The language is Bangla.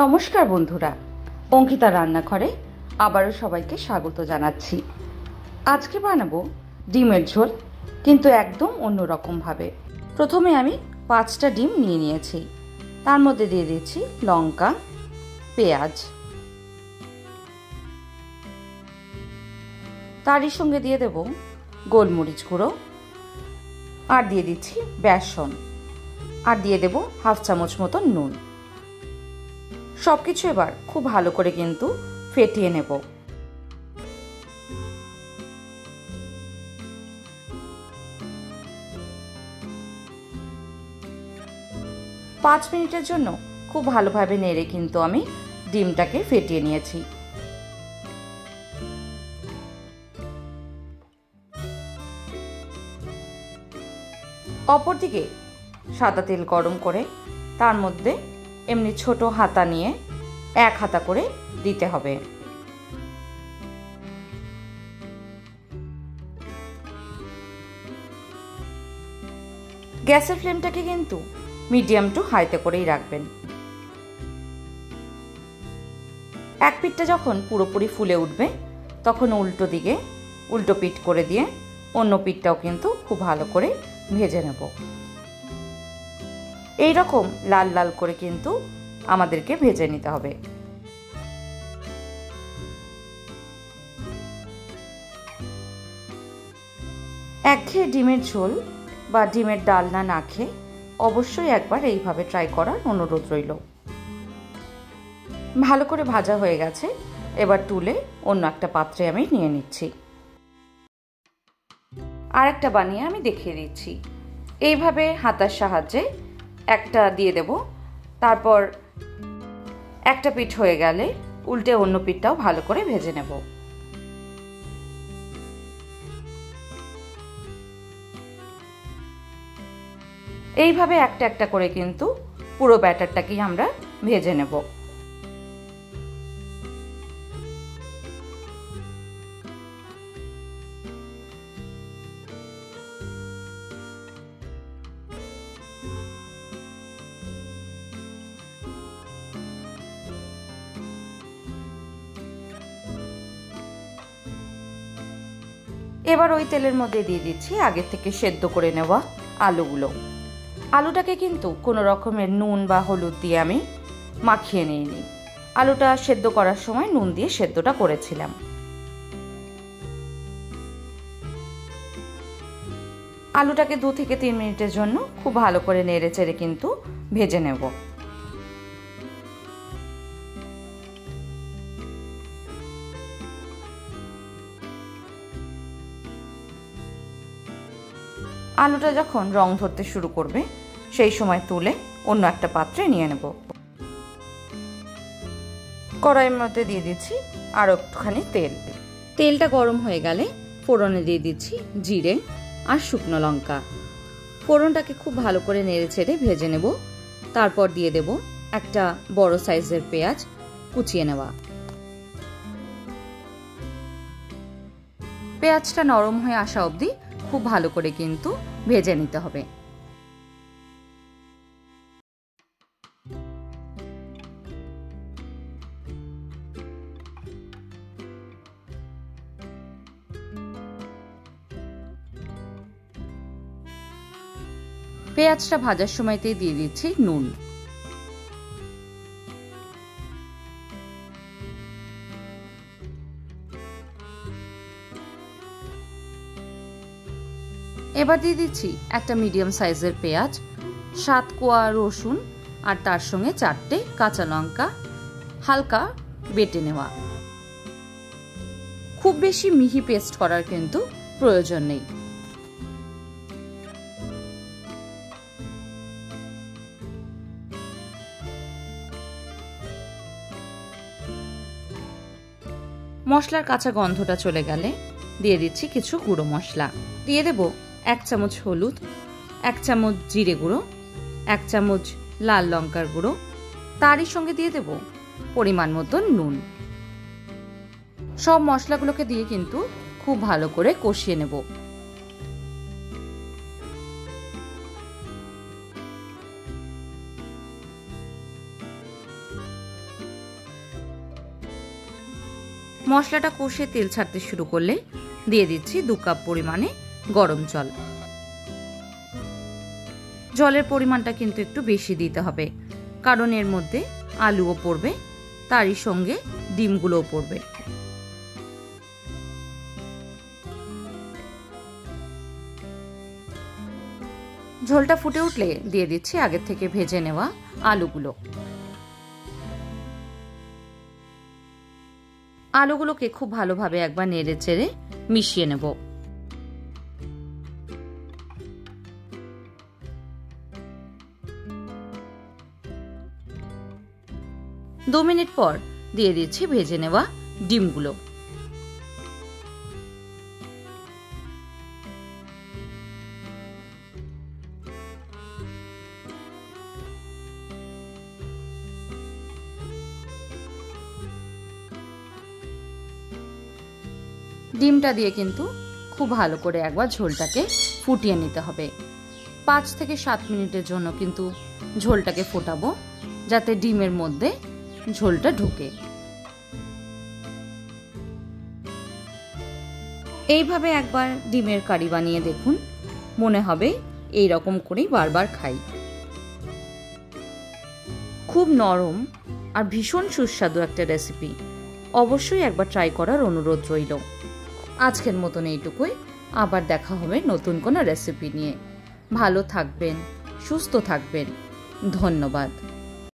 নমস্কার বন্ধুরা, অঙ্কিতা রান্নাঘরে আবারও সবাইকে স্বাগত জানাচ্ছি। আজকে বানাবো ডিমের ঝোল, কিন্তু একদম অন্যরকমভাবে। প্রথমে আমি 5টা ডিম নিয়ে নিয়েছি। তার মধ্যে দিয়ে দিচ্ছি লঙ্কা, পেঁয়াজ, তারই সঙ্গে দিয়ে দেব গোলমরিচ গুঁড়ো, আর দিয়ে দিচ্ছি বেসন, আর দিয়ে দেব 1/2 চামচ মতো নুন। সবকিছু এবার খুব ভালো করে কিন্তু ফেটিয়ে নেব। পাঁচ মিনিটের জন্য খুব ভালোভাবে নেড়ে কিন্তু আমি ডিমটাকে ফেটিয়ে নিয়েছি। অপরদিকে সাদা তেল গরম করে তার মধ্যে এমনি ছোট হাতা নিয়ে 1 হাতা করে দিতে হবে। গ্যাসের ফ্লেমটাকে কিন্তু মিডিয়াম টু হাইতে করেই রাখবেন। এক পিঠটা যখন পুরোপুরি ফুলে উঠবে তখন উল্টো পিঠ করে দিয়ে অন্য পিঠটাও কিন্তু খুব ভালো করে ভেজে নেব। এই রকম লাল লাল করে কিন্তু আমাদেরকে ভেজে নিতে হবে। একঘেয়ে ডিমের ঝোল বা ডিমের ডালনা না খেয়ে অবশ্যই একবার এইভাবে ট্রাই করার অনুরোধ রইল। ভালো করে ভাজা হয়ে গেছে, এবার তুলে অন্য একটা পাত্রে আমি নিয়ে নিচ্ছি। আর একটা বানিয়ে আমি দেখিয়ে দিচ্ছি। এইভাবে হাতার সাহায্যে একটা দিয়ে দেব, তারপর একটা পিঠ হয়ে গেলে উল্টে অন্য পিঠটাও ভালো করে ভেজে নেব। এইভাবে একটা একটা করে কিন্তু পুরো ব্যাটারটাকেই আমরা ভেজে নেব। এবার ওই তেলের মধ্যে দিয়ে দিচ্ছি আগে থেকে সেদ্ধ করে নেওয়া আলুগুলো। আলুটাকে কিন্তু কোনো রকমের নুন বা হলুদ দিয়ে আমি মাখিয়ে নিইনি। আলুটা সেদ্ধ করার সময় নুন দিয়ে সেদ্ধটা করেছিলাম। আলুটাকে 2 থেকে 3 মিনিটের জন্য খুব ভালো করে নেড়ে চেড়ে কিন্তু ভেজে নেব। আলুটা যখন রং ধরতে শুরু করবে সেই সময় তুলে অন্য একটা পাত্রে নিয়ে নেব। কড়াইয়ের মধ্যে দিয়ে দিচ্ছি আরও একটুখানি তেল। তেলটা গরম হয়ে গেলে ফোড়নে দিয়ে দিচ্ছি জিরে আর শুকনো লঙ্কা। ফোড়নটাকে খুব ভালো করে নেড়ে ছেড়ে ভেজে নেব। তারপর দিয়ে দেব একটা বড় সাইজের পেঁয়াজ কুচিয়ে নেওয়া। পেঁয়াজটা নরম হয়ে আসা অবধি খুব ভালো করে কিন্তু ভেজে নিতে হবে। পেঁয়াজটা ভাজার সময়তেই দিয়ে দিচ্ছি নুন। এবার দিয়ে দিচ্ছি একটা মিডিয়াম সাইজের পেঁয়াজ, 7 কোয়া রসুন, আর তার সঙ্গে 4টে কাঁচা লঙ্কা হালকা বেটে নেওয়া। খুব বেশি মিহি পেস্ট করার কিন্তু প্রয়োজন নেই। মশলার কাঁচা গন্ধটা চলে গেলে দিয়ে দিচ্ছি কিছু গুঁড়ো মশলা। দিয়ে দেব 1 চামচ হলুদ, 1 চামচ জিরে গুঁড়ো, 1 চামচ লাল লঙ্কার গুঁড়ো, তারই সঙ্গে দিয়ে দেব পরিমাণ মতো নুন। সব মশলাগুলোকে দিয়ে কিন্তু খুব ভালো করে কষিয়ে নেব। মশলাটা কষে তেল ছাড়তে শুরু করলে দিয়ে দিচ্ছি 2 কাপ পরিমাণে গরম জল। জলের পরিমাণটা কিন্তু একটু বেশি দিতে হবে, কারণ এর মধ্যে আলুও পড়বে, তারই সঙ্গে ডিমগুলোও পড়বে। ঝোলটা ফুটে উঠলে দিয়ে দিচ্ছি আগের থেকে ভেজে নেওয়া আলুগুলো। আলুগুলোকে খুব ভালোভাবে একবার নেড়ে চেড়ে মিশিয়ে নেব। দু মিনিট পর দিয়ে দিচ্ছি ভেজে নেওয়া ডিমগুলো। ডিমটা দিয়ে কিন্তু খুব ভালো করে একবার ঝোলটাকে ফুটিয়ে নিতে হবে। 5 থেকে 7 মিনিটের জন্য কিন্তু ঝোলটাকে ফোটাবো, যাতে ডিমের মধ্যে ঝোলটা ঢুকে। এইভাবে একবার ডিমের কারি বানিয়ে দেখুন, মনে হবে এই রকম করেই বারবার খাই। খুব নরম আর ভীষণ সুস্বাদু একটা রেসিপি, অবশ্যই একবার ট্রাই করার অনুরোধ রইল। আজকের মতন এইটুকুই, আবার দেখা হবে নতুন কোনো রেসিপি নিয়ে। ভালো থাকবেন, সুস্থ থাকবেন, ধন্যবাদ।